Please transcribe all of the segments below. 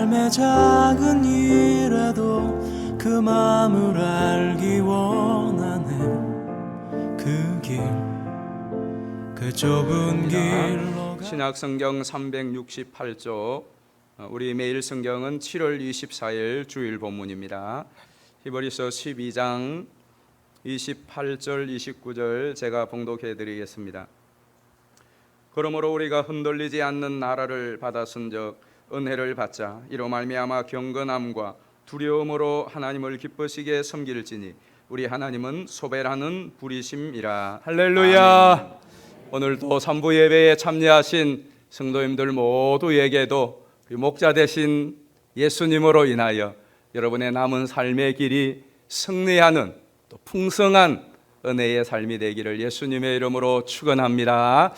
삶의 작은 일에도 그 마음을 알기 원하네. 그 길, 그 좁은 길로. 신약성경 368조, 우리 매일 성경은 7월 24일 주일 본문입니다. 히브리서 12장 28절 29절 제가 봉독해 드리겠습니다. 그러므로 우리가 흔들리지 않는 나라를 받았은즉 은혜를 받자. 이로 말미암아 경건함과 두려움으로 하나님을 기쁘시게 섬길지니 우리 하나님은 소멸하는 불이심이라. 할렐루야. 아멘. 오늘도 3부 예배에 참여하신 성도님들 모두에게도 목자 되신 예수님으로 인하여 여러분의 남은 삶의 길이 승리하는 또 풍성한 은혜의 삶이 되기를 예수님의 이름으로 축원합니다.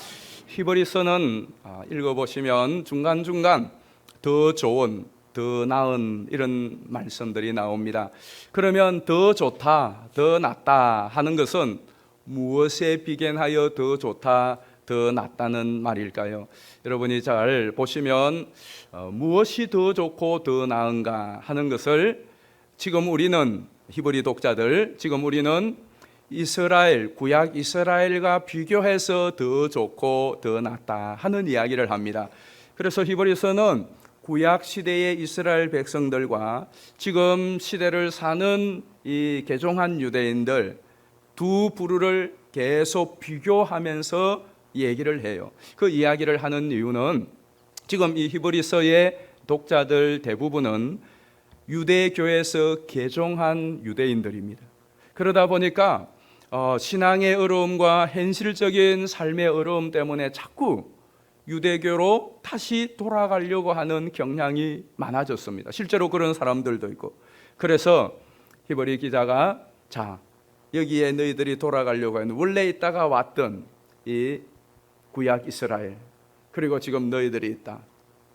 히브리서는 읽어보시면 중간중간 더 좋은, 더 나은 이런 말씀들이 나옵니다. 그러면 더 좋다, 더 낫다 하는 것은 무엇에 비견하여 더 좋다, 더 낫다는 말일까요? 여러분이 잘 보시면 무엇이 더 좋고 더 나은가 하는 것을 지금 우리는 히브리 독자들, 지금 우리는 이스라엘, 구약 이스라엘과 비교해서 더 좋고 더 낫다 하는 이야기를 합니다. 그래서 히브리서는 구약 시대의 이스라엘 백성들과 지금 시대를 사는 이 개종한 유대인들 두 부류를 계속 비교하면서 얘기를 해요. 그 이야기를 하는 이유는 지금 이 히브리서의 독자들 대부분은 유대교에서 개종한 유대인들입니다. 그러다 보니까 신앙의 어려움과 현실적인 삶의 어려움 때문에 자꾸 유대교로 다시 돌아가려고 하는 경향이 많아졌습니다. 실제로 그런 사람들도 있고. 그래서 히브리 기자가 자, 여기에 너희들이 돌아가려고 하는 원래 있다가 왔던 이 구약 이스라엘, 그리고 지금 너희들이 있다.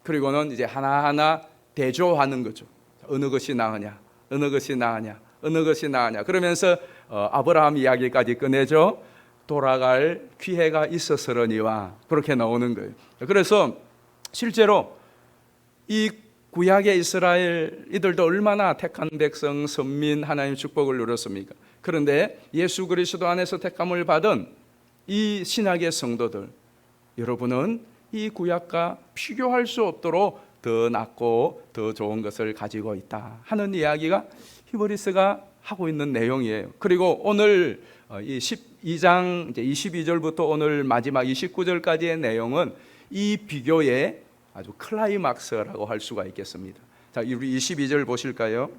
그리고는 이제 하나하나 대조하는 거죠. 어느 것이 나으냐, 어느 것이 나으냐, 어느 것이 나으냐. 그러면서 아브라함 이야기까지 꺼내죠. 돌아갈 기회가 있었으려니와 그렇게 나오는 거예요. 그래서 실제로 이 구약의 이스라엘 이들도 얼마나 택한 백성, 선민, 하나님의 축복을 누렸습니까? 그런데 예수 그리스도 안에서 택함을 받은 이 신약의 성도들, 여러분은 이 구약과 비교할 수 없도록 더 낫고 더 좋은 것을 가지고 있다 하는 이야기가 히브리서가 하고 있는 내용이에요. 그리고 오늘 이 12장 22절부터 오늘 마지막 29절까지의 내용은 이 비교의 아주 클라이막스라고 할 수가 있겠습니다. 자, 우리 22절 보실까요?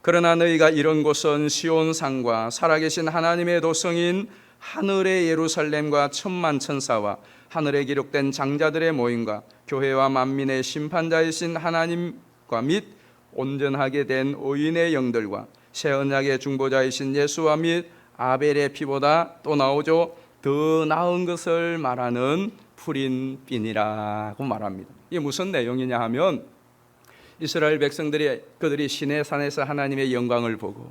그러나 너희가 이런 곳은 시온산과 살아계신 하나님의 도성인 하늘의 예루살렘과 천만 천사와 하늘에 기록된 장자들의 모임과 교회와 만민의 심판자이신 하나님과 및 온전하게 된 의인의 영들과 새 언약의 중보자이신 예수와 및 아벨의 피보다 또 나오죠. 더 나은 것을 말하는 푸린 빈이라고 말합니다. 이게 무슨 내용이냐 하면 이스라엘 백성들이 그들이 시내 산에서 하나님의 영광을 보고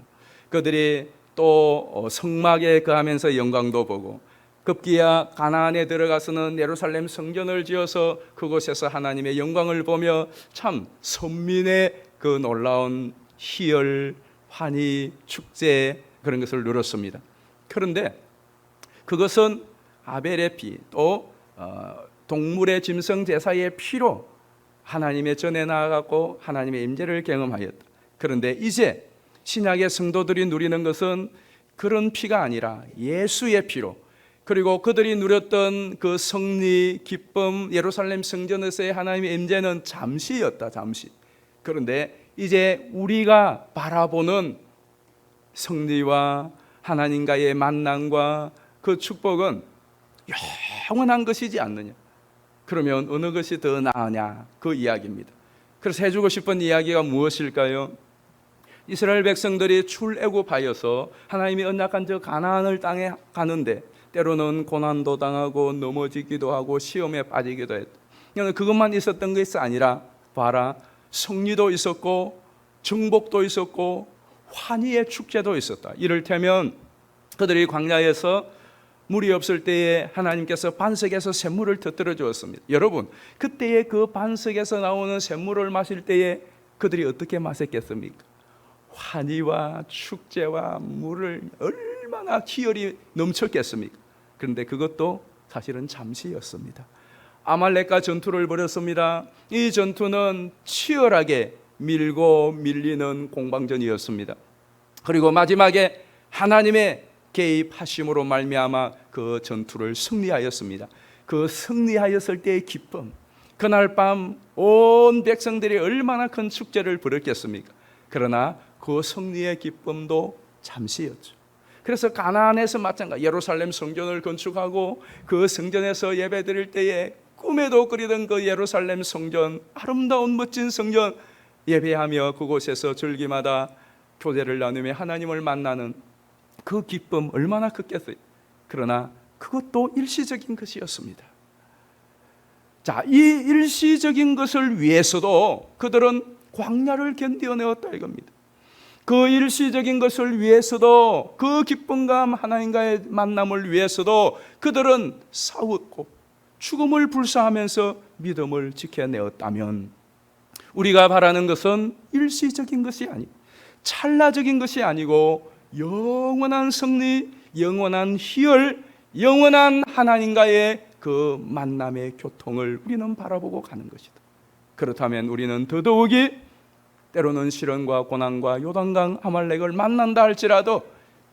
그들이 또 성막에 거하면서 영광도 보고 급기야 가나안에 들어가서는 예루살렘 성전을 지어서 그곳에서 하나님의 영광을 보며 참 선민의 그 놀라운 희열, 환희, 축제 그런 것을 누렸습니다. 그런데 그것은 아벨의 피, 또 동물의 짐승 제사의 피로 하나님의 전에 나아갔고 하나님의 임재를 경험하였다. 그런데 이제 신약의 성도들이 누리는 것은 그런 피가 아니라 예수의 피로, 그리고 그들이 누렸던 그 승리, 기쁨, 예루살렘 성전에서의 하나님의 임재는 잠시였다, 잠시. 그런데 이제 우리가 바라보는 승리와 하나님과의 만남과 그 축복은 영원한 것이지 않느냐. 그러면 어느 것이 더 나으냐, 그 이야기입니다. 그래서 해주고 싶은 이야기가 무엇일까요? 이스라엘 백성들이 출애굽하여서 하나님이 언약한 저 가나안을 땅에 가는데 때로는 고난도 당하고 넘어지기도 하고 시험에 빠지기도 했다. 그것만 있었던 것이 아니라 봐라, 승리도 있었고 정복도 있었고 환희의 축제도 있었다. 이를테면 그들이 광야에서 물이 없을 때에 하나님께서 반석에서 샘물을 터뜨려 주었습니다. 여러분, 그때에 그 반석에서 나오는 샘물을 마실 때에 그들이 어떻게 마셨겠습니까? 환희와 축제와 물을 얼마나 희열이 넘쳤겠습니까? 그런데 그것도 사실은 잠시였습니다. 아말렉과 전투를 벌였습니다. 이 전투는 치열하게 밀고 밀리는 공방전이었습니다. 그리고 마지막에 하나님의 개입하심으로 말미암아 그 전투를 승리하였습니다. 그 승리하였을 때의 기쁨, 그날 밤 온 백성들이 얼마나 큰 축제를 벌였겠습니까? 그러나 그 승리의 기쁨도 잠시였죠. 그래서 가나안에서 마찬가지, 예루살렘 성전을 건축하고 그 성전에서 예배드릴 때에 꿈에도 그리던 그 예루살렘 성전, 아름다운 멋진 성전 예배하며 그곳에서 절기마다 교제를 나누며 하나님을 만나는 그 기쁨 얼마나 크겠어요. 그러나 그것도 일시적인 것이었습니다. 자, 이 일시적인 것을 위해서도 그들은 광야를 견디어내었다 이겁니다. 그 일시적인 것을 위해서도, 그 기쁨과 하나님과의 만남을 위해서도 그들은 싸웠고 죽음을 불사하면서 믿음을 지켜내었다면, 우리가 바라는 것은 일시적인 것이 아니고 찰나적인 것이 아니고 영원한 승리, 영원한 희열, 영원한 하나님과의 그 만남의 교통을 우리는 바라보고 가는 것이다. 그렇다면 우리는 더더욱이 때로는 시련과 고난과 요단강 아말렉을 만난다 할지라도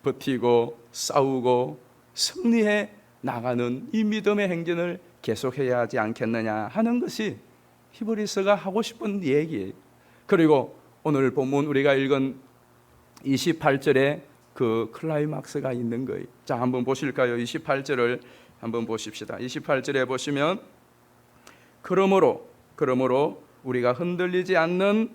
버티고 싸우고 승리해 나가는 이 믿음의 행진을 계속해야 하지 않겠느냐 하는 것이 히브리서가 하고 싶은 얘기예요. 그리고 오늘 본문 우리가 읽은 28절에 그 클라이막스가 있는 거예요. 자, 한번 보실까요? 28절을 한번 보십시다. 28절에 보시면 그러므로 우리가 흔들리지 않는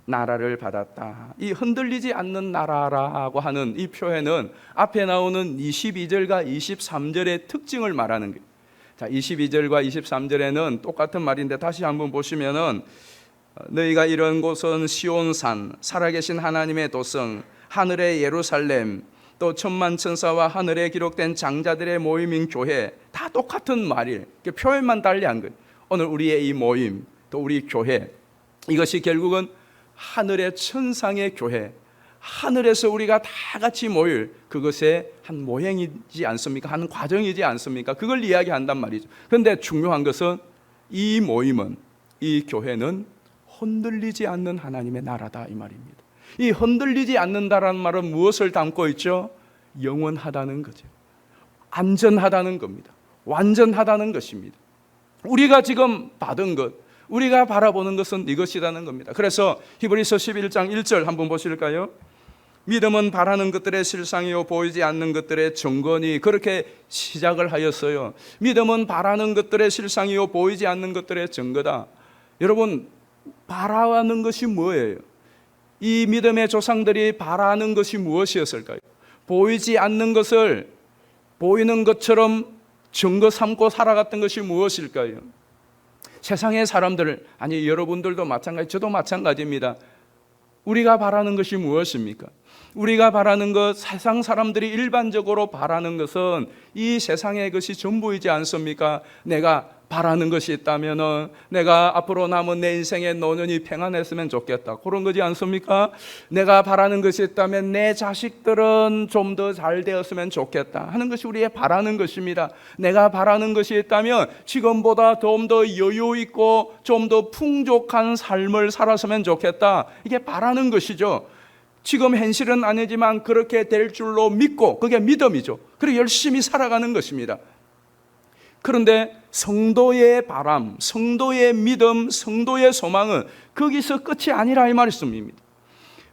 나라를 받았다. 이 흔들리지 않는 나라라고 하는 이 표현은 앞에 나오는 22절과 23절의 특징을 말하는 거예요. 자, 22절과 23절에는 똑같은 말인데 다시 한번 보시면은 너희가 이런 곳은 시온산, 살아계신 하나님의 도성, 하늘의 예루살렘, 또 천만 천사와 하늘에 기록된 장자들의 모임인 교회, 다 똑같은 말이에요. 표현만 달리한 거예요. 오늘 우리의 이 모임, 또 우리 교회, 이것이 결국은 하늘의 천상의 교회, 하늘에서 우리가 다 같이 모일 그것의 한 모형이지 않습니까? 한 과정이지 않습니까? 그걸 이야기한단 말이죠. 그런데 중요한 것은 이 모임은, 이 교회는 흔들리지 않는 하나님의 나라다 이 말입니다. 이 흔들리지 않는다라는 말은 무엇을 담고 있죠? 영원하다는 거죠. 안전하다는 겁니다. 완전하다는 것입니다. 우리가 지금 받은 것, 우리가 바라보는 것은 이것이라는 겁니다. 그래서 히브리서 11장 1절 한번 보실까요? 믿음은 바라는 것들의 실상이요 보이지 않는 것들의 증거니, 그렇게 시작을 하였어요. 믿음은 바라는 것들의 실상이요 보이지 않는 것들의 증거다. 여러분, 바라는 것이 뭐예요? 이 믿음의 조상들이 바라는 것이 무엇이었을까요? 보이지 않는 것을 보이는 것처럼 증거 삼고 살아갔던 것이 무엇일까요? 세상의 사람들, 아니 여러분들도 마찬가지, 저도 마찬가지입니다. 우리가 바라는 것이 무엇입니까? 우리가 바라는 것, 세상 사람들이 일반적으로 바라는 것은 이 세상의 것이 전부이지 않습니까? 내가 바라는 것이 있다면은 내가 앞으로 남은 내 인생의 노년이 평안했으면 좋겠다, 그런 거지 않습니까? 내가 바라는 것이 있다면 내 자식들은 좀 더 잘 되었으면 좋겠다 하는 것이 우리의 바라는 것입니다. 내가 바라는 것이 있다면 지금보다 좀 더 여유 있고 좀 더 풍족한 삶을 살았으면 좋겠다, 이게 바라는 것이죠. 지금 현실은 아니지만 그렇게 될 줄로 믿고, 그게 믿음이죠. 그리고 열심히 살아가는 것입니다. 그런데 성도의 바람, 성도의 믿음, 성도의 소망은 거기서 끝이 아니라 이 말씀입니다.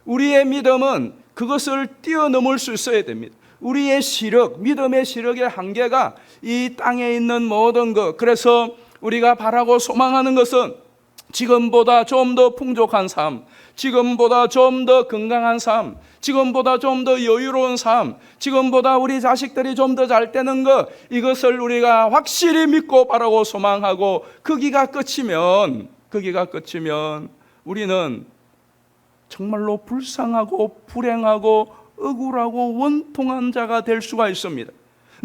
우리의 믿음은 그것을 뛰어넘을 수 있어야 됩니다. 우리의 시력, 믿음의 시력의 한계가 이 땅에 있는 모든 것, 그래서 우리가 바라고 소망하는 것은 지금보다 좀 더 풍족한 삶, 지금보다 좀 더 건강한 삶, 지금보다 좀 더 여유로운 삶, 지금보다 우리 자식들이 좀 더 잘 되는 것, 이것을 우리가 확실히 믿고 바라고 소망하고 거기가 끝이면 우리는 정말로 불쌍하고 불행하고 억울하고 원통한 자가 될 수가 있습니다.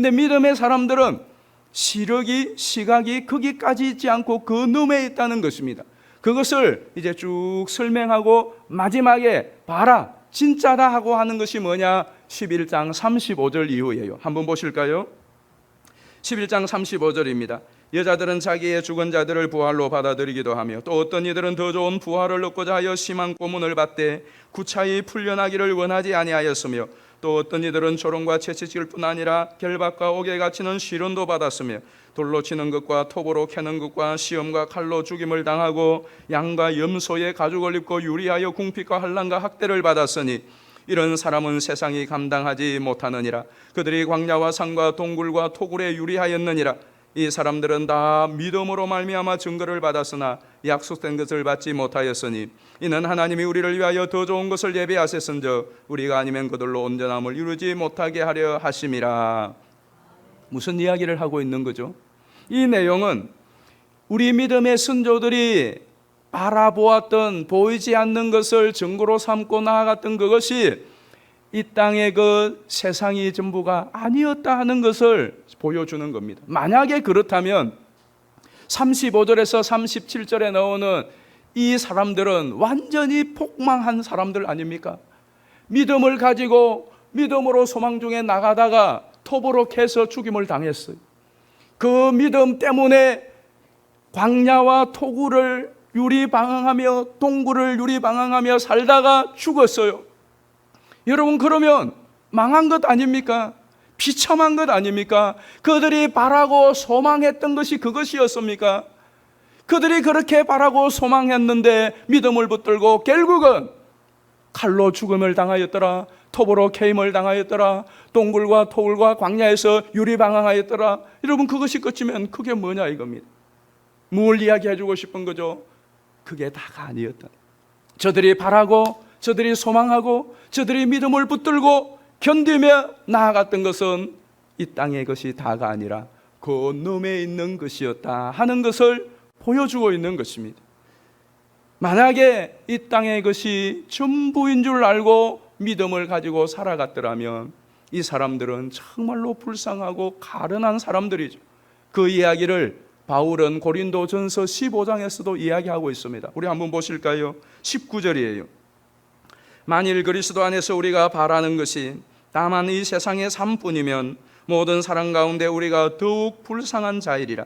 근데 믿음의 사람들은 시각이 거기까지 있지 않고 그 너머에 있다는 것입니다. 그것을 이제 쭉 설명하고 마지막에 봐라 진짜다 하고 하는 것이 뭐냐? 11장 35절 이후예요. 한번 보실까요? 11장 35절입니다. 여자들은 자기의 죽은 자들을 부활로 받아들이기도 하며 또 어떤 이들은 더 좋은 부활을 얻고자 하여 심한 고문을 받되 구차히 풀려나기를 원하지 아니하였으며 또 어떤 이들은 조롱과 채찍질 뿐 아니라 결박과 옥에 갇히는 시련도 받았으며 돌로 치는 것과 톱으로 캐는 것과 시험과 칼로 죽임을 당하고 양과 염소의 가죽을 입고 유리하여 궁핍과 환난과 학대를 받았으니 이런 사람은 세상이 감당하지 못하느니라. 그들이 광야와 산과 동굴과 토굴에 유리하였느니라. 이 사람들은 다 믿음으로 말미암아 증거를 받았으나 약속된 것을 받지 못하였으니 이는 하나님이 우리를 위하여 더 좋은 것을 예비하셨은즉 우리가 아니면 그들로 온전함을 이루지 못하게 하려 하심이라. 무슨 이야기를 하고 있는 거죠? 이 내용은 우리 믿음의 선조들이 바라보았던 보이지 않는 것을 증거로 삼고 나아갔던 그것이 이 땅의 그 세상이 전부가 아니었다 하는 것을 보여주는 겁니다. 만약에 그렇다면 35절에서 37절에 나오는 이 사람들은 완전히 폭망한 사람들 아닙니까? 믿음을 가지고 믿음으로 소망 중에 나가다가 톱으로 캐서 죽임을 당했어요. 그 믿음 때문에 광야와 토굴을 유리방황하며 동굴을 유리방황하며 살다가 죽었어요. 여러분, 그러면 망한 것 아닙니까? 비참한 것 아닙니까? 그들이 바라고 소망했던 것이 그것이었습니까? 그들이 그렇게 바라고 소망했는데 믿음을 붙들고 결국은 칼로 죽음을 당하였더라, 톱으로 캐임을 당하였더라, 동굴과 토굴과 광야에서 유리방황하였더라. 여러분, 그것이 끝이면 그게 뭐냐 이겁니다. 뭘 이야기해주고 싶은 거죠? 그게 다가 아니었다. 저들이 바라고 저들이 소망하고 저들이 믿음을 붙들고 견디며 나아갔던 것은 이 땅의 것이 다가 아니라 그 너머에 있는 것이었다 하는 것을 보여주고 있는 것입니다. 만약에 이 땅의 것이 전부인 줄 알고 믿음을 가지고 살아갔더라면 이 사람들은 정말로 불쌍하고 가련한 사람들이죠. 그 이야기를 바울은 고린도전서 15장에서도 이야기하고 있습니다. 우리 한번 보실까요? 19절이에요. 만일 그리스도 안에서 우리가 바라는 것이 다만 이 세상의 삶뿐이면 모든 사람 가운데 우리가 더욱 불쌍한 자이리라.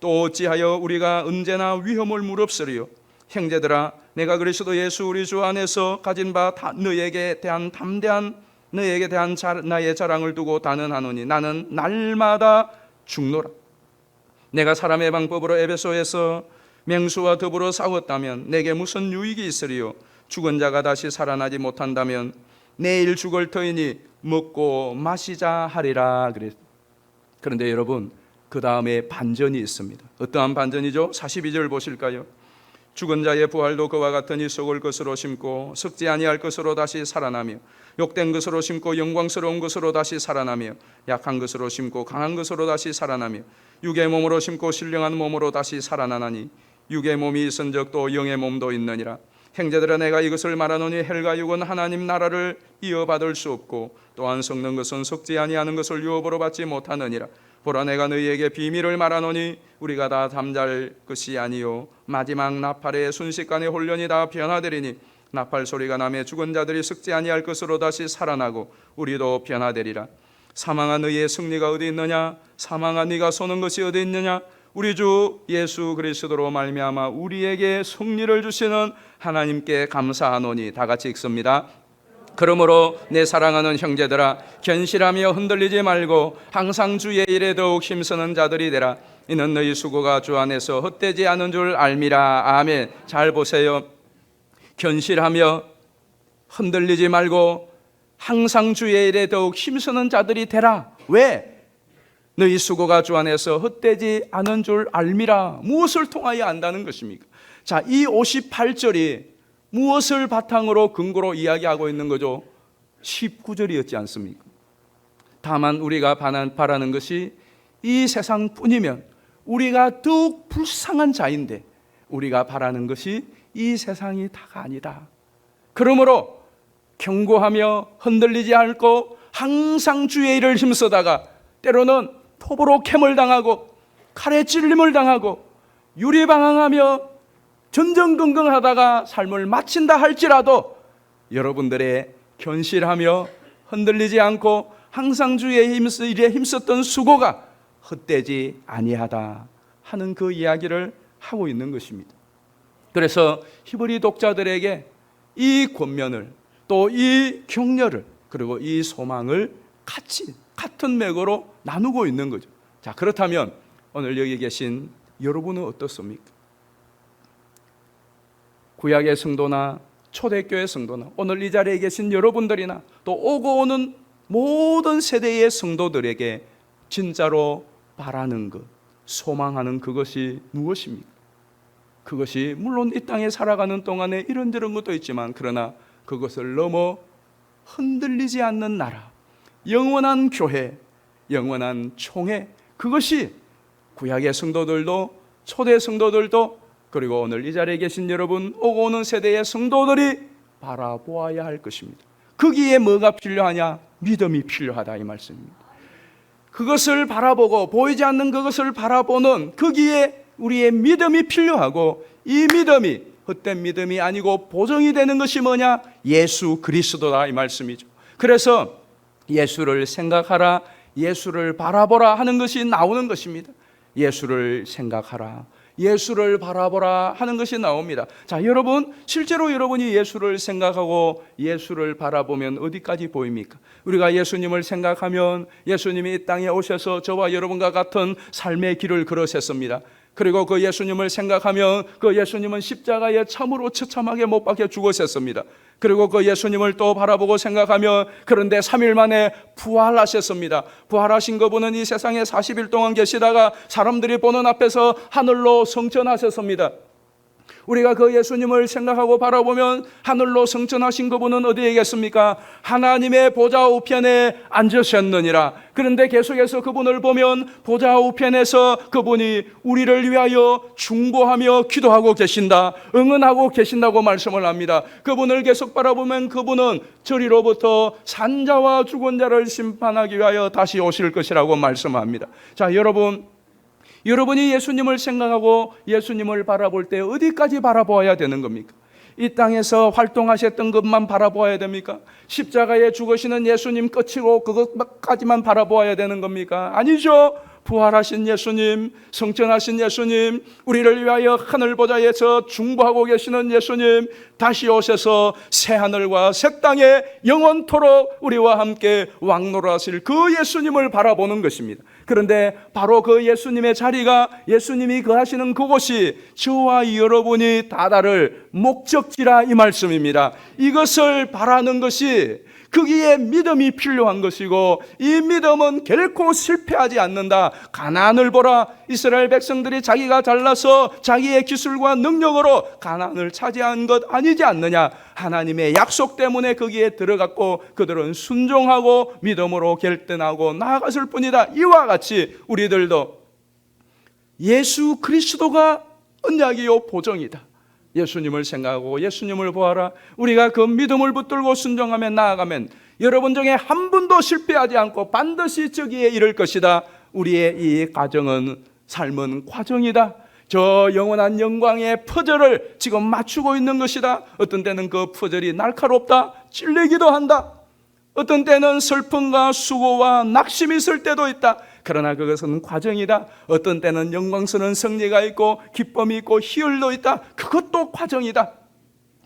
또 어찌하여 우리가 언제나 위험을 무릅쓰리요. 형제들아, 내가 그리스도 예수 우리 주 안에서 가진 바 너에게 대한 나의 자랑을 두고 단언하노니 나는 날마다 죽노라. 내가 사람의 방법으로 에베소에서 맹수와 더불어 싸웠다면 내게 무슨 유익이 있으리요. 죽은 자가 다시 살아나지 못한다면 내일 죽을 터이니 먹고 마시자 하리라. 그런데 여러분, 그 다음에 반전이 있습니다. 어떠한 반전이죠? 42절 보실까요? 죽은 자의 부활도 그와 같으니 썩을 것으로 심고 썩지 아니할 것으로 다시 살아나며 욕된 것으로 심고 영광스러운 것으로 다시 살아나며 약한 것으로 심고 강한 것으로 다시 살아나며 육의 몸으로 심고 신령한 몸으로 다시 살아나나니 육의 몸이 있은즉 또 영의 몸도 있느니라. 형제들아, 내가 이것을 말하노니 헬과 육은 하나님 나라를 이어받을 수 없고 또한 썩는 것은 썩지 아니하는 것을 유업으로 받지 못하느니라. 보라, 내가 너희에게 비밀을 말하노니 우리가 다 잠잘 것이 아니요 마지막 나팔의 순식간에 홀련히 다 변화되리니 나팔 소리가 나며 죽은 자들이 썩지 아니할 것으로 다시 살아나고 우리도 변화되리라. 사망아, 너희의 승리가 어디 있느냐? 사망아, 네가 쏘는 것이 어디 있느냐? 우리 주 예수 그리스도로 말미암아 우리에게 승리를 주시는 하나님께 감사하노니. 다 같이 읽습니다. 그러므로 내 사랑하는 형제들아, 견실하며 흔들리지 말고 항상 주의 일에 더욱 힘쓰는 자들이 되라. 이는 너희 수고가 주 안에서 헛되지 않은 줄 알미라. 아멘. 잘 보세요. 견실하며 흔들리지 말고 항상 주의 일에 더욱 힘쓰는 자들이 되라. 왜? 너희 수고가 주 안에서 헛되지 않은 줄 알미라. 무엇을 통하여 안다는 것입니까? 자, 이 58절이 무엇을 바탕으로 근거로 이야기하고 있는 거죠? 19절이었지 않습니까? 다만 우리가 바라는 것이 이 세상뿐이면 우리가 더욱 불쌍한 자인데 우리가 바라는 것이 이 세상이 다가 아니다. 그러므로 경고하며 흔들리지 않고 항상 주의 일을 힘쓰다가 때로는 톱으로 캠을 당하고 칼에 찔림을 당하고 유리방황하며 전전긍긍하다가 삶을 마친다 할지라도 여러분들의 견실하며 흔들리지 않고 항상 주의 일에 힘썼던 수고가 헛되지 아니하다 하는 그 이야기를 하고 있는 것입니다. 그래서 히브리 독자들에게 이 권면을 또 이 격려를 그리고 이 소망을 같은 맥으로 나누고 있는 거죠. 자, 그렇다면 오늘 여기 계신 여러분은 어떻습니까? 구약의 성도나 초대교회 성도나 오늘 이 자리에 계신 여러분들이나 또 오고 오는 모든 세대의 성도들에게 진짜로 바라는 것, 소망하는 그것이 무엇입니까? 그것이 물론 이 땅에 살아가는 동안에 이런저런 것도 있지만 그러나 그것을 넘어 흔들리지 않는 나라, 영원한 교회, 영원한 총회, 그것이 구약의 성도들도 초대 성도들도 그리고 오늘 이 자리에 계신 여러분 오고 오는 세대의 성도들이 바라보아야 할 것입니다. 거기에 뭐가 필요하냐? 믿음이 필요하다 이 말씀입니다. 그것을 바라보고 보이지 않는 그것을 바라보는 거기에 우리의 믿음이 필요하고 이 믿음이 헛된 믿음이 아니고 보정이 되는 것이 뭐냐? 예수 그리스도다 이 말씀이죠. 그래서 예수를 생각하라, 예수를 바라보라 하는 것이 나오는 것입니다. 예수를 생각하라, 예수를 바라보라 하는 것이 나옵니다. 자, 여러분 실제로 여러분이 예수를 생각하고 예수를 바라보면 어디까지 보입니까? 우리가 예수님을 생각하면 예수님이 이 땅에 오셔서 저와 여러분과 같은 삶의 길을 걸으셨습니다. 그리고 그 예수님을 생각하면 그 예수님은 십자가에 참으로 처참하게 못 박혀 죽으셨습니다. 그리고 그 예수님을 또 바라보고 생각하면 그런데 3일 만에 부활하셨습니다. 부활하신 그분은 이 세상에 40일 동안 계시다가 사람들이 보는 앞에서 하늘로 승천하셨습니다. 우리가 그 예수님을 생각하고 바라보면 하늘로 승천하신 그분은 어디에 계십니까? 하나님의 보좌 우편에 앉으셨느니라. 그런데 계속해서 그분을 보면 보좌 우편에서 그분이 우리를 위하여 중보하며 기도하고 계신다, 응언하고 계신다고 말씀을 합니다. 그분을 계속 바라보면 그분은 저리로부터 산자와 죽은 자를 심판하기 위하여 다시 오실 것이라고 말씀합니다. 자, 여러분이 예수님을 생각하고 예수님을 바라볼 때 어디까지 바라보아야 되는 겁니까? 이 땅에서 활동하셨던 것만 바라보아야 됩니까? 십자가에 죽으시는 예수님 끝이고 그것까지만 바라보아야 되는 겁니까? 아니죠. 부활하신 예수님, 성천하신 예수님, 우리를 위하여 하늘 보좌에서 중보하고 계시는 예수님, 다시 오셔서 새 하늘과 새 땅에 영원토록 우리와 함께 왕노라하실 그 예수님을 바라보는 것입니다. 그런데 바로 그 예수님의 자리가, 예수님이 거하시는 그곳이 저와 여러분이 다다를 목적지라 이 말씀입니다. 이것을 바라는 것이 거기에 믿음이 필요한 것이고 이 믿음은 결코 실패하지 않는다. 가나안을 보라. 이스라엘 백성들이 자기가 잘나서 자기의 기술과 능력으로 가나안을 차지한 것 아니지 않느냐. 하나님의 약속 때문에 거기에 들어갔고 그들은 순종하고 믿음으로 결단하고 나아갔을 뿐이다. 이와 같이 우리들도 예수 그리스도가 언약이요 보정이다. 예수님을 생각하고 예수님을 보아라. 우리가 그 믿음을 붙들고 순종하며 나아가면 여러분 중에 한 분도 실패하지 않고 반드시 저기에 이를 것이다. 우리의 이 과정은 삶은 과정이다. 저 영원한 영광의 퍼즐을 지금 맞추고 있는 것이다. 어떤 때는 그 퍼즐이 날카롭다, 찔리기도 한다. 어떤 때는 슬픔과 수고와 낙심이 있을 때도 있다. 그러나 그것은 과정이다. 어떤 때는 영광스러운 승리가 있고 기쁨이 있고 희열도 있다. 그것도 과정이다.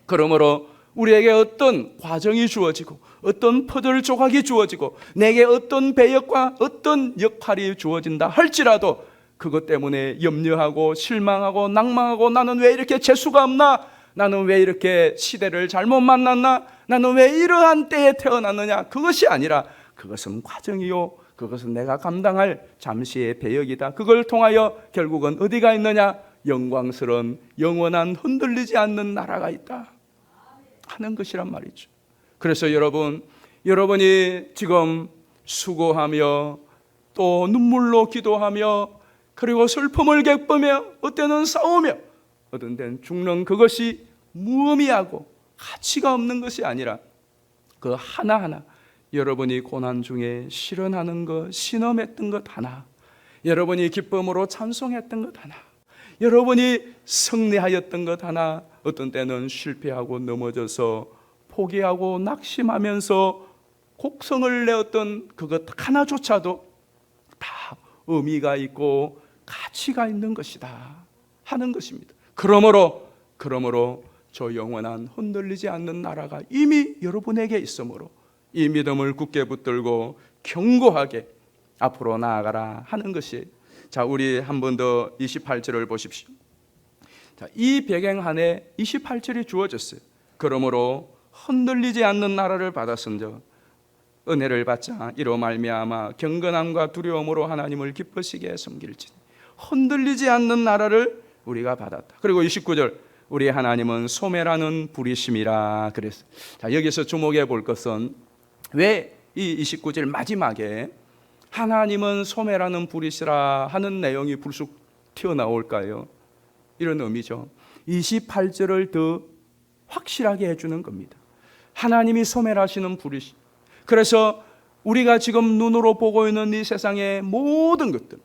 그러므로 우리에게 어떤 과정이 주어지고 어떤 퍼즐 조각이 주어지고 내게 어떤 배역과 어떤 역할이 주어진다 할지라도 그것 때문에 염려하고 실망하고 낭망하고 나는 왜 이렇게 재수가 없나? 나는 왜 이렇게 시대를 잘못 만났나? 나는 왜 이러한 때에 태어났느냐? 그것이 아니라 그것은 과정이요, 그것은 내가 감당할 잠시의 배역이다. 그걸 통하여 결국은 어디가 있느냐? 영광스러운 영원한 흔들리지 않는 나라가 있다 하는 것이란 말이죠. 그래서 여러분이 지금 수고하며 또 눈물로 기도하며 그리고 슬픔을 겪으며 어때는 싸우며 어떤 때는 죽는 그것이 무의미하고 가치가 없는 것이 아니라 그 하나하나 여러분이 고난 중에 실현하는 것, 신음했던 것 하나, 여러분이 기쁨으로 찬송했던 것 하나, 여러분이 승리하였던 것 하나, 어떤 때는 실패하고 넘어져서 포기하고 낙심하면서 곡성을 내었던 그것 하나조차도 다 의미가 있고 가치가 있는 것이다 하는 것입니다. 그러므로 저 영원한 흔들리지 않는 나라가 이미 여러분에게 있으므로 이 믿음을 굳게 붙들고 견고하게 앞으로 나아가라 하는 것이. 자, 우리 한 번 더 28절을 보십시오. 자, 이 배경 안에 28절이 주어졌어요. 그러므로 흔들리지 않는 나라를 받았은즉 은혜를 받자 이로 말미암아 경건함과 두려움으로 하나님을 기쁘시게 섬길지니. 흔들리지 않는 나라를 우리가 받았다. 그리고 29절, 우리 하나님은 소매라는 부리심이라 그랬어요. 자, 여기서 주목해 볼 것은 왜 이 29절 마지막에 하나님은 소매라는 부리시라 하는 내용이 불쑥 튀어나올까요? 이런 의미죠. 28절을 더 확실하게 해주는 겁니다. 하나님이 소매라시는 부리심. 그래서 우리가 지금 눈으로 보고 있는 이 세상의 모든 것들,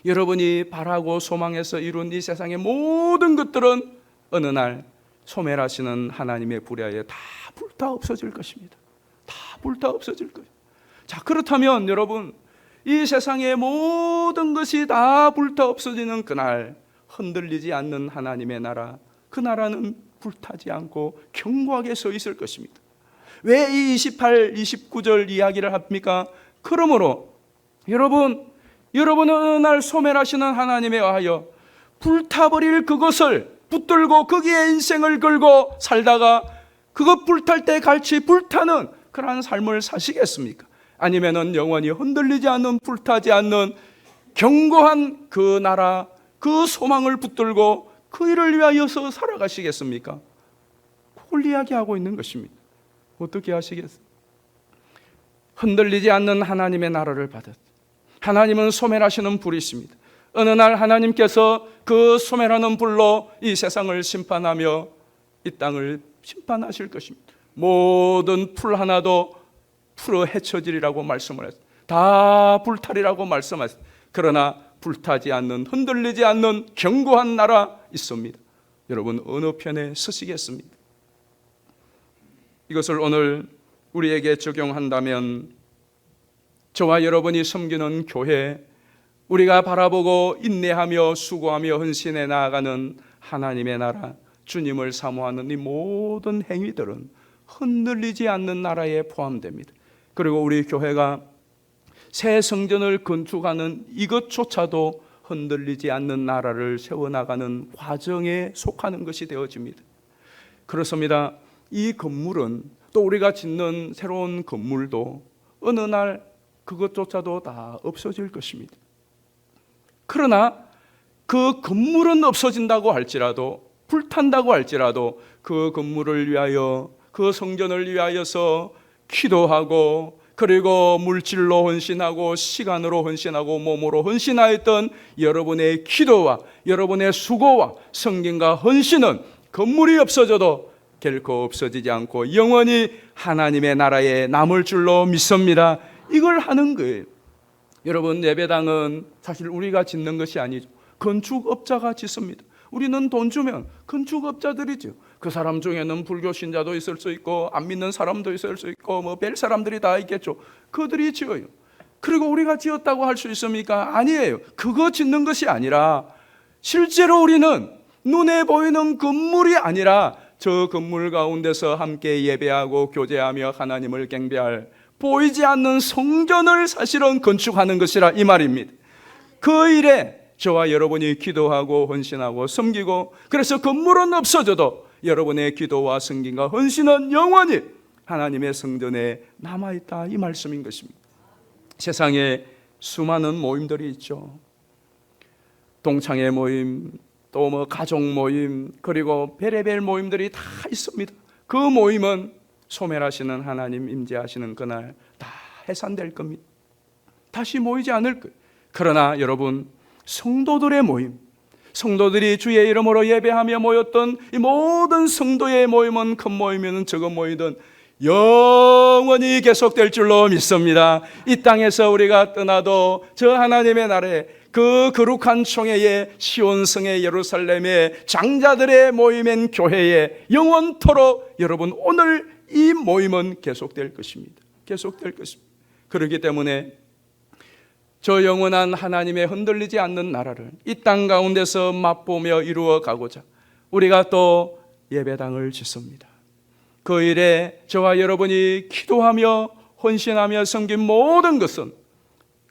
여러분이 바라고 소망해서 이룬 이 세상의 모든 것들은 어느 날 소멸하시는 하나님의 불야에 다 불타 없어질 것입니다. 다 불타 없어질 거예요. 자, 그렇다면 여러분, 이 세상의 모든 것이 다 불타 없어지는 그날 흔들리지 않는 하나님의 나라, 그 나라는 불타지 않고 견고하게 서 있을 것입니다. 왜 이 28, 29절 이야기를 합니까? 그러므로 여러분, 여러분은 어느 날 소멸하시는 하나님에 의하여 불타버릴 그것을 붙들고 거기에 인생을 걸고 살다가 그것 불탈 때 같이 불타는 그러한 삶을 사시겠습니까? 아니면은 영원히 흔들리지 않는, 불타지 않는 견고한 그 나라, 그 소망을 붙들고 그 일을 위하여서 살아가시겠습니까? 그걸 이야기하고 있는 것입니다. 어떻게 하시겠어요? 흔들리지 않는 하나님의 나라를 받았. 하나님은 소멸하시는 불이십니다. 어느 날 하나님께서 그 소멸하는 불로 이 세상을 심판하며 이 땅을 심판하실 것입니다. 모든 풀 하나도 풀어 헤쳐지리라고 말씀을 했어요. 다 불탈이라고 말씀하셨어요. 그러나 불타지 않는, 흔들리지 않는 견고한 나라 있습니다. 여러분, 어느 편에 서시겠습니까? 이것을 오늘 우리에게 적용한다면 저와 여러분이 섬기는 교회, 우리가 바라보고 인내하며 수고하며 헌신해 나아가는 하나님의 나라, 주님을 사모하는 이 모든 행위들은 흔들리지 않는 나라에 포함됩니다. 그리고 우리 교회가 새 성전을 건축하는 이것조차도 흔들리지 않는 나라를 세워나가는 과정에 속하는 것이 되어집니다. 그렇습니다. 이 건물은, 또 우리가 짓는 새로운 건물도 어느 날 그것조차도 다 없어질 것입니다. 그러나 그 건물은 없어진다고 할지라도, 불탄다고 할지라도 그 건물을 위하여, 그 성전을 위하여서 기도하고, 그리고 물질로 헌신하고 시간으로 헌신하고 몸으로 헌신하였던 여러분의 기도와 여러분의 수고와 성김과 헌신은 건물이 없어져도 결코 없어지지 않고 영원히 하나님의 나라에 남을 줄로 믿습니다. 이걸 하는 거예요. 여러분, 예배당은 사실 우리가 짓는 것이 아니죠. 건축업자가 짓습니다. 우리는 돈 주면 건축업자들이죠. 그 사람 중에는 불교 신자도 있을 수 있고 안 믿는 사람도 있을 수 있고 뭐 별 사람들이 다 있겠죠. 그들이 지어요. 그리고 우리가 지었다고 할 수 있습니까? 아니에요. 그거 짓는 것이 아니라 실제로 우리는 눈에 보이는 건물이 아니라 저 건물 가운데서 함께 예배하고 교제하며 하나님을 경배할 보이지 않는 성전을 사실은 건축하는 것이라 이 말입니다. 그 일에 저와 여러분이 기도하고 헌신하고 섬기고, 그래서 건물은 없어져도 여러분의 기도와 섬김과 헌신은 영원히 하나님의 성전에 남아있다, 이 말씀인 것입니다. 세상에 수많은 모임들이 있죠. 동창회 모임, 또 뭐 가족 모임, 그리고 별의별 모임들이 다 있습니다. 그 모임은 소멸하시는 하나님 임재하시는 그날 다 해산될 겁니다. 다시 모이지 않을 거예요. 그러나 여러분, 성도들의 모임, 성도들이 주의 이름으로 예배하며 모였던 이 모든 성도의 모임은 큰 모임이든 적은 모임이든 영원히 계속될 줄로 믿습니다. 이 땅에서 우리가 떠나도 저 하나님의 나라에 그 거룩한 총회에 시온성의 예루살렘의 장자들의 모임인 교회에 영원토록 여러분 오늘 이 모임은 계속될 것입니다. 계속될 것입니다. 그렇기 때문에 저 영원한 하나님의 흔들리지 않는 나라를 이 땅 가운데서 맛보며 이루어 가고자 우리가 또 예배당을 짓습니다. 그 일에 저와 여러분이 기도하며 헌신하며 섬긴 모든 것은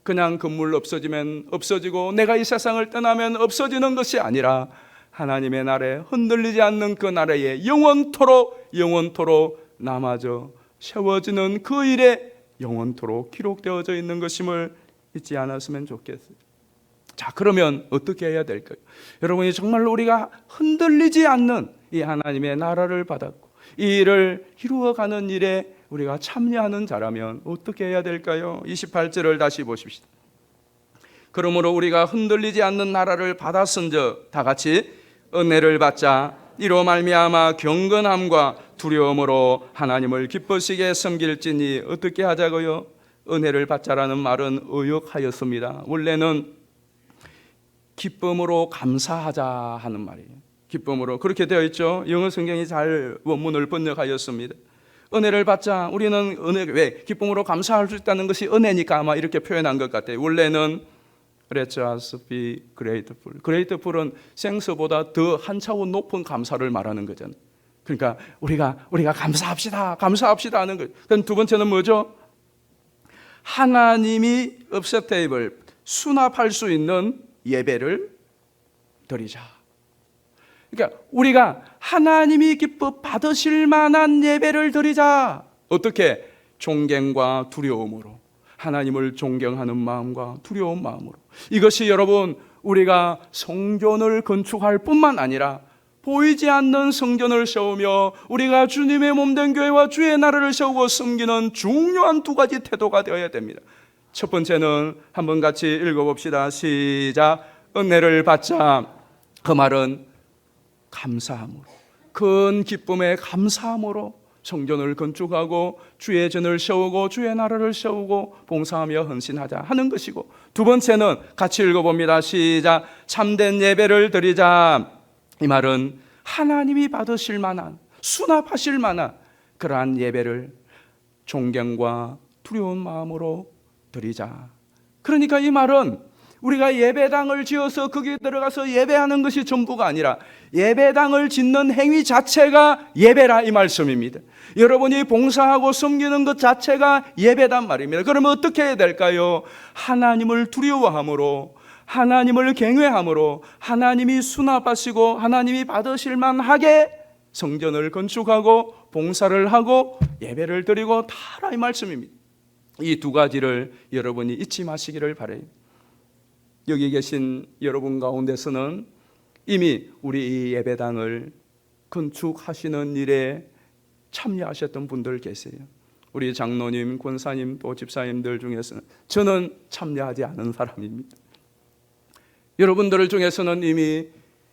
그냥 건물 없어지면 없어지고 내가 이 세상을 떠나면 없어지는 것이 아니라 하나님의 나라에 흔들리지 않는 그 나라에 영원토록 남아져 세워지는 그 일에 영원토록 기록되어져 있는 것임을 잊지 않았으면 좋겠어요. 자, 그러면 어떻게 해야 될까요? 여러분이 정말로 우리가 흔들리지 않는 이 하나님의 나라를 받았고 이 일을 이루어가는 일에 우리가 참여하는 자라면 어떻게 해야 될까요? 28절을 다시 보십시다. 그러므로 우리가 흔들리지 않는 나라를 받았은즉 다 같이 은혜를 받자 이로 말미암아 경건함과 두려움으로 하나님을 기쁘시게 섬길지니 어떻게 하자고요? 은혜를 받자라는 말은 의역하였습니다. 원래는 기쁨으로 감사하자 하는 말이에요. 기쁨으로 그렇게 되어 있죠. 영어 성경이 잘 원문을 번역하였습니다. 은혜를 받자. 우리는 왜 기쁨으로 감사할 수 있다는 것이 은혜니까 아마 이렇게 표현한 것 같아요. 원래는 Let us be grateful. grateful은 생서보다 더 한 차원 높은 감사를 말하는 거잖아요. 그러니까 우리가 감사합시다 하는 거예요. 그럼 두 번째는 뭐죠? 하나님이 acceptable, 수납할 수 있는 예배를 드리자. 그러니까 우리가 하나님이 기뻐 받으실 만한 예배를 드리자. 어떻게? 존경과 두려움으로. 하나님을 존경하는 마음과 두려운 마음으로. 이것이 여러분 우리가 성전을 건축할 뿐만 아니라 보이지 않는 성전을 세우며 우리가 주님의 몸된 교회와 주의 나라를 세우고 섬기는 중요한 두 가지 태도가 되어야 됩니다. 첫 번째는 한번 같이 읽어봅시다. 시작. 은혜를 받자. 그 말은 감사함으로, 큰 기쁨의 감사함으로 성전을 건축하고 주의 전을 세우고 주의 나라를 세우고 봉사하며 헌신하자 하는 것이고, 두 번째는 같이 읽어봅니다. 시작. 참된 예배를 드리자. 이 말은 하나님이 받으실 만한, 수납하실 만한 그러한 예배를 존경과 두려운 마음으로 드리자. 그러니까 이 말은 우리가 예배당을 지어서 거기에 들어가서 예배하는 것이 전부가 아니라 예배당을 짓는 행위 자체가 예배라 이 말씀입니다. 여러분이 봉사하고 섬기는 것 자체가 예배단 말입니다. 그러면 어떻게 해야 될까요? 하나님을 두려워함으로, 하나님을 경외함으로, 하나님이 수납하시고 하나님이 받으실 만하게 성전을 건축하고 봉사를 하고 예배를 드리고 다라 이 말씀입니다. 이 두 가지를 여러분이 잊지 마시기를 바라요. 여기 계신 여러분 가운데서는 이미 우리 이 예배당을 건축하시는 일에 참여하셨던 분들 계세요. 우리 장로님, 권사님, 또 집사님들 중에서는 저는 참여하지 않은 사람입니다. 여러분들 중에서는 이미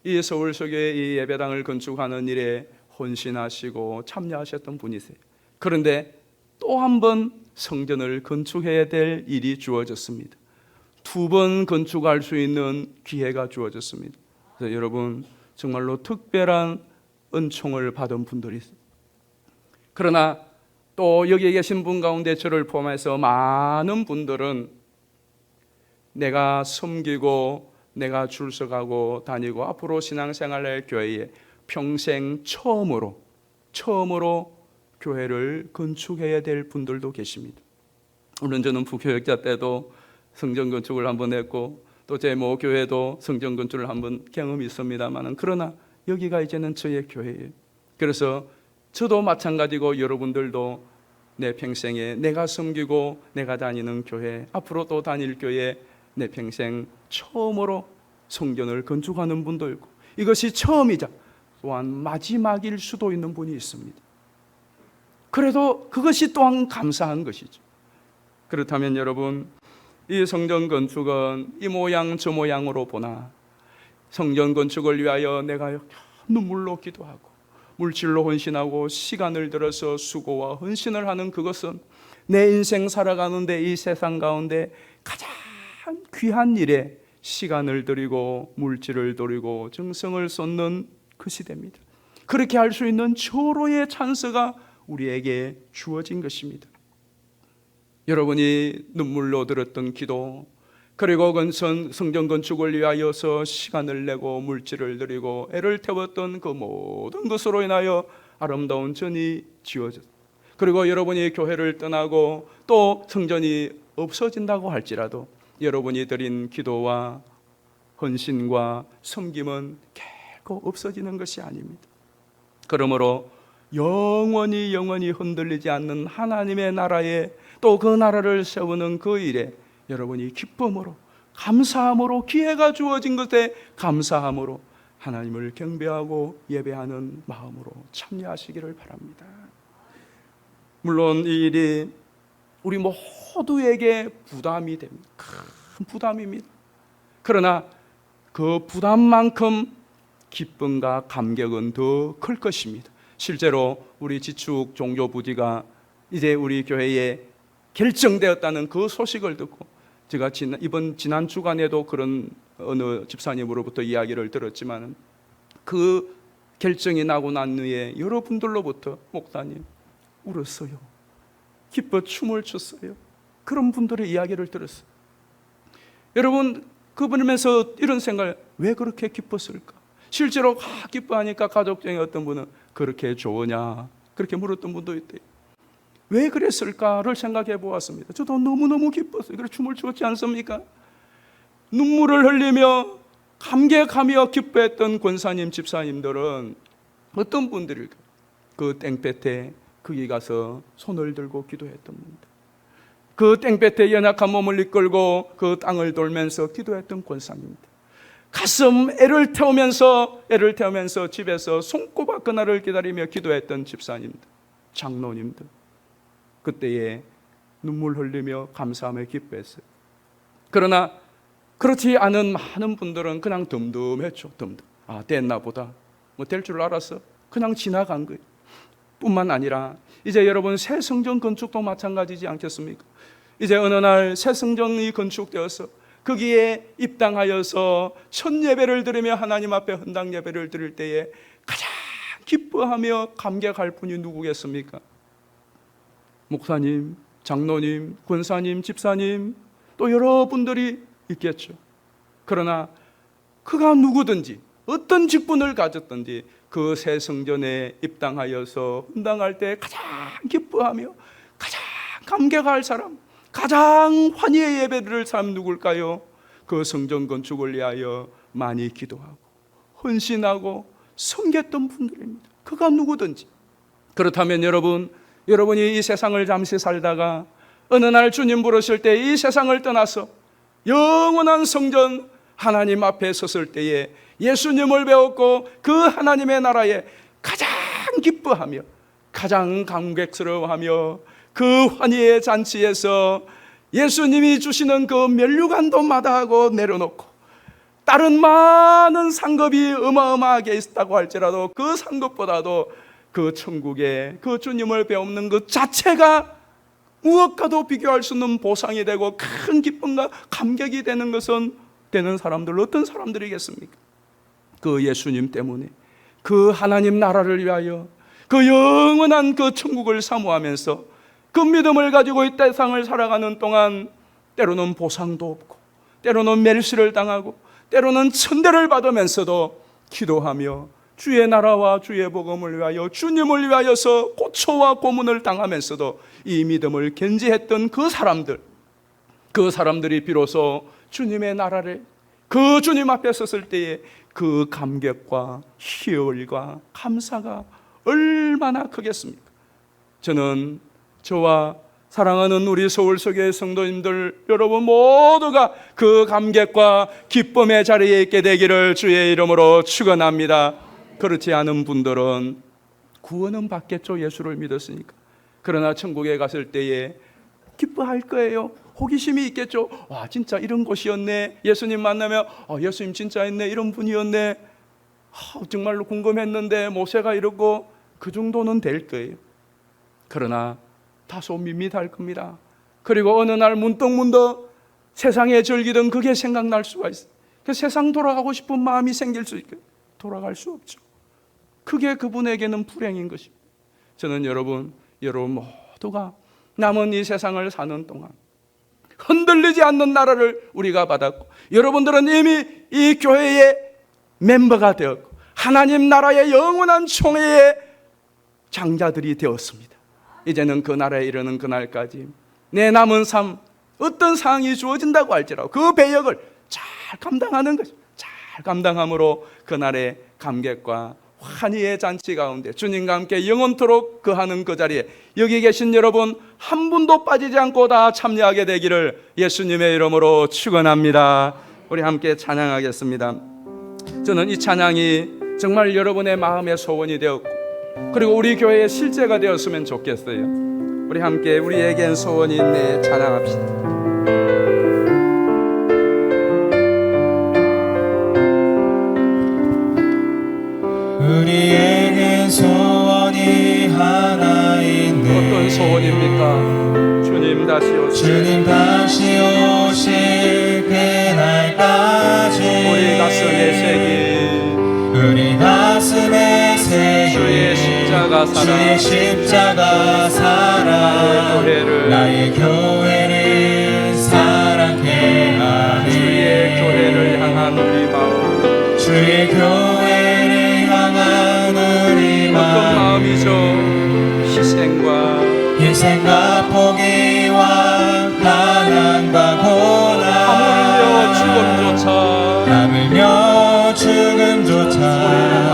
이 서울서교의 이 예배당을 건축하는 일에 헌신하시고 참여하셨던 분이세요. 그런데 또 한 번 성전을 건축해야 될 일이 주어졌습니다. 두 번 건축할 수 있는 기회가 주어졌습니다. 그래서 여러분 정말로 특별한 은총을 받은 분들이 있어요. 그러나 또 여기 계신 분 가운데 저를 포함해서 많은 분들은 내가 섬기고 내가 출석하고 다니고 앞으로 신앙생활의 교회에 평생 처음으로 교회를 건축해야 될 분들도 계십니다. 물론 저는 부교역자 때도 성전 건축을 한번 했고 또 제 모 교회도 성전 건축을 한번 경험이 있습니다만, 그러나 여기가 이제는 저의 교회예요. 그래서 저도 마찬가지고 여러분들도 내 평생에 내가 섬기고 내가 다니는 교회, 앞으로 또 다닐 교회 내 평생 처음으로 성전을 건축하는 분도 있고, 이것이 처음이자 또한 마지막일 수도 있는 분이 있습니다. 그래도 그것이 또한 감사한 것이죠. 그렇다면 여러분, 이 성전 건축은 이 모양 저 모양으로 보나 성전 건축을 위하여 내가 눈물로 기도하고 물질로 헌신하고 시간을 들어서 수고와 헌신을 하는 그것은 내 인생 살아가는데 이 세상 가운데 가장 귀한 일에 시간을 들이고 물질을 들이고 정성을 쏟는 그 시대입니다. 그렇게 할 수 있는 절호의 찬스가 우리에게 주어진 것입니다. 여러분이 눈물로 들었던 기도, 그리고 성전 건축을 위하여서 시간을 내고 물질을 들이고 애를 태웠던 그 모든 것으로 인하여 아름다운 전이 지어졌습니다. 그리고 여러분이 교회를 떠나고 또 성전이 없어진다고 할지라도 여러분이 드린 기도와 헌신과 섬김은 결코 없어지는 것이 아닙니다. 그러므로 영원히 흔들리지 않는 하나님의 나라에 또 그 나라를 세우는 그 일에 여러분이 기쁨으로, 감사함으로, 기회가 주어진 것에 감사함으로 하나님을 경배하고 예배하는 마음으로 참여하시기를 바랍니다. 물론 이 일이 우리 모두에게 부담이 됩니다. 큰 부담입니다. 그러나 그 부담만큼 기쁨과 감격은 더 클 것입니다. 실제로 우리 지축 종교 부지가 이제 우리 교회에 결정되었다는 그 소식을 듣고 제가 지난 주간에도 그런 어느 집사님으로부터 이야기를 들었지만 그 결정이 나고 난 후에 여러분들로부터 목사님 울었어요, 기뻐 춤을 췄어요, 그런 분들의 이야기를 들었어요. 여러분 그분이면서 이런 생각을, 왜 그렇게 기뻤을까? 실제로 기뻐하니까 가족 중에 어떤 분은 그렇게 좋으냐 그렇게 물었던 분도 있대요. 왜 그랬을까를 생각해 보았습니다. 저도 너무너무 기뻤어요. 그래서 춤을 추었지 않습니까? 눈물을 흘리며 감격하며 기뻐했던 권사님, 집사님들은 어떤 분들일까? 그 땡볕에 거기 가서 손을 들고 기도했던 분들, 그 땡볕에 연약한 몸을 이끌고 그 땅을 돌면서 기도했던 권사님들, 가슴 애를 태우면서 집에서 손꼽아 그날을 기다리며 기도했던 집사님들, 장로님들, 그때에 눈물 흘리며 감사하며 기뻐했어요. 그러나 그렇지 않은 많은 분들은 그냥 덤덤했죠. 됐나 보다, 될 줄 알았어, 그냥 지나간 거예요. 뿐만 아니라 이제 여러분 새 성전 건축도 마찬가지지 않겠습니까? 이제 어느 날 새 성전이 건축되어서 거기에 입당하여서 첫 예배를 드리며 하나님 앞에 헌당 예배를 드릴 때에 가장 기뻐하며 감격할 분이 누구겠습니까? 목사님, 장로님, 권사님, 집사님, 또 여러분들이 있겠죠. 그러나 그가 누구든지 어떤 직분을 가졌든지 그 새 성전에 입당하여서 헌당할 때 가장 기뻐하며 가장 감격할 사람, 가장 환희의 예배를 드릴 사람 누굴까요? 그 성전 건축을 위하여 많이 기도하고 헌신하고 섬겼던 분들입니다. 그가 누구든지. 그렇다면 여러분이 이 세상을 잠시 살다가 어느 날 주님 부르실 때 이 세상을 떠나서 영원한 성전 하나님 앞에 섰을 때에 예수님을 배웠고 그 하나님의 나라에 가장 기뻐하며 가장 감격스러워하며 그 환희의 잔치에서 예수님이 주시는 그 면류관도 마다하고 내려놓고 다른 많은 상급이 어마어마하게 있다고 할지라도 그 상급보다도 그 천국에 그 주님을 배우는 것 자체가 무엇과도 비교할 수 없는 보상이 되고 큰 기쁨과 감격이 되는 것은 되는 사람들 어떤 사람들이겠습니까? 그 예수님 때문에 그 하나님 나라를 위하여 그 영원한 그 천국을 사모하면서 그 믿음을 가지고 이 세상을 살아가는 동안 때로는 보상도 없고 때로는 멸시를 당하고 때로는 천대를 받으면서도 기도하며 주의 나라와 주의 복음을 위하여 주님을 위하여서 고초와 고문을 당하면서도 이 믿음을 견지했던 그 사람들이 비로소 주님의 나라를 그 주님 앞에 섰을 때에 그 감격과 희열과 감사가 얼마나 크겠습니까? 저는 저와 사랑하는 우리 서울서교회 성도님들 여러분 모두가 그 감격과 기쁨의 자리에 있게 되기를 주의 이름으로 축원합니다. 그렇지 않은 분들은 구원은 받겠죠. 예수를 믿었으니까. 그러나 천국에 갔을 때에 기뻐할 거예요. 호기심이 있겠죠. 와, 진짜 이런 곳이었네. 예수님 만나면 예수님 진짜 있네. 이런 분이었네. 정말로 궁금했는데 모세가 이러고 그 정도는 될 거예요. 그러나 다소 밋밋할 겁니다. 그리고 어느 날 문득문득 세상에 즐기던 그게 생각날 수가 있어요. 그 세상 돌아가고 싶은 마음이 생길 수 있고 돌아갈 수 없죠. 그게 그분에게는 불행인 것입니다. 저는 여러분 모두가 남은 이 세상을 사는 동안 흔들리지 않는 나라를 우리가 받았고, 여러분들은 이미 이 교회의 멤버가 되었고 하나님 나라의 영원한 총회의 장자들이 되었습니다. 이제는 그 나라에 이르는 그날까지 내 남은 삶 어떤 상황이 주어진다고 할지라도 그 배역을 잘 감당하는 것입니다. 잘 감당함으로 그날의 감격과 환희의 잔치 가운데 주님과 함께 영원토록 거하는 그 자리에 여기 계신 여러분 한 분도 빠지지 않고 다 참여하게 되기를 예수님의 이름으로 축원합니다. 우리 함께 찬양하겠습니다. 저는 이 찬양이 정말 여러분의 마음의 소원이 되었고, 그리고 우리 교회의 실제가 되었으면 좋겠어요. 우리 함께 우리에겐 소원이 있네 찬양합시다. 우리에겐 소원이 하나 있네. 어떤 소원입니까? 주님 다시 오실, 주님 다시 오실 그날까지 우리 가슴에 새긴 우리 가슴에 새긴 주의 십자가 사랑, 주의 십자가 사랑 나의 교회를 사랑해 하네. 주의 교회를 향한 우리 마음, 주의 교회를 향한 우리 어떤 마음, 마음이죠? 희생과 포기와 가난과 고난 하물며 죽음조차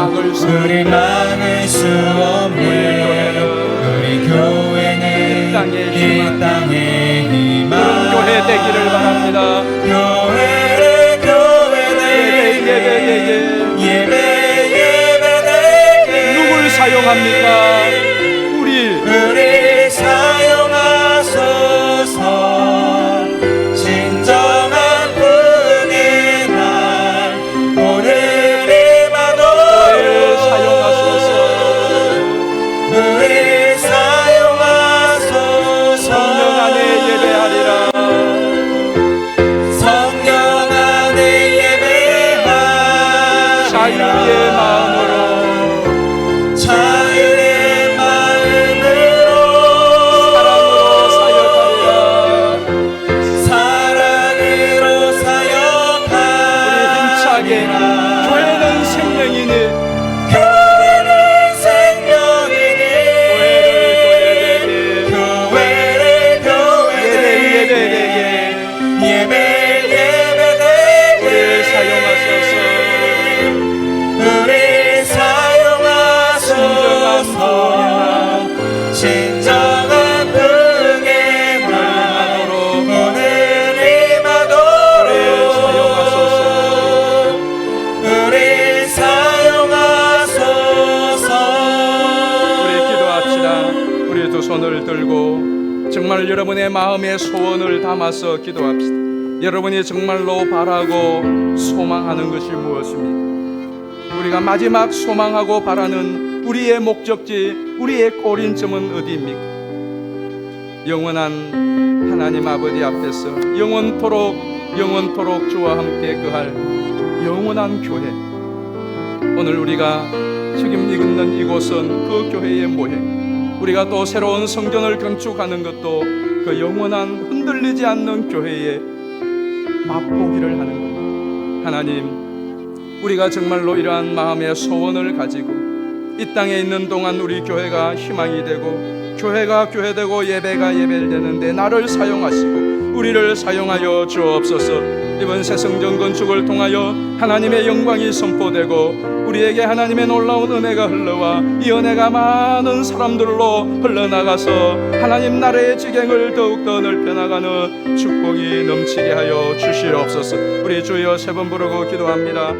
우리 막을 수 없네. 우리 교회는 이 땅의 희망, 그런 교회 되기를 바랍니다. 예배 누굴 사용합니까? 우리 사용하소서. 진정한 분의 날 오늘이마도 사용하소서. 우리 사용하소서. 성령 안에 예배하리라. 성령 안에 예배하리라. 자유의 마음으로 손을 들고 정말 여러분의 마음의 소원을 담아서 기도합시다. 여러분이 정말로 바라고 소망하는 것이 무엇입니까? 우리가 마지막 소망하고 바라는 우리의 목적지, 우리의 꼬린점은 어디입니까? 영원한 하나님 아버지 앞에서 영원토록 주와 함께 거할 영원한 교회. 오늘 우리가 지금 읽는 이곳은 그 교회의 모형, 우리가 또 새로운 성전을 건축하는 것도 그 영원한 흔들리지 않는 교회의 맛보기를 하는 겁니다. 하나님, 우리가 정말로 이러한 마음의 소원을 가지고 이 땅에 있는 동안 우리 교회가 희망이 되고 교회가 교회되고 예배가 예배되는데 나를 사용하시고 우리를 사용하여 주옵소서. 이번 새 성전 건축을 통하여 하나님의 영광이 선포되고 우리에게 하나님의 놀라운 은혜가 흘러와 이 은혜가 많은 사람들로 흘러나가서 하나님 나라의 지경을 더욱더 넓혀나가는 축복이 넘치게 하여 주시옵소서. 우리 주여 세 번 부르고 기도합니다.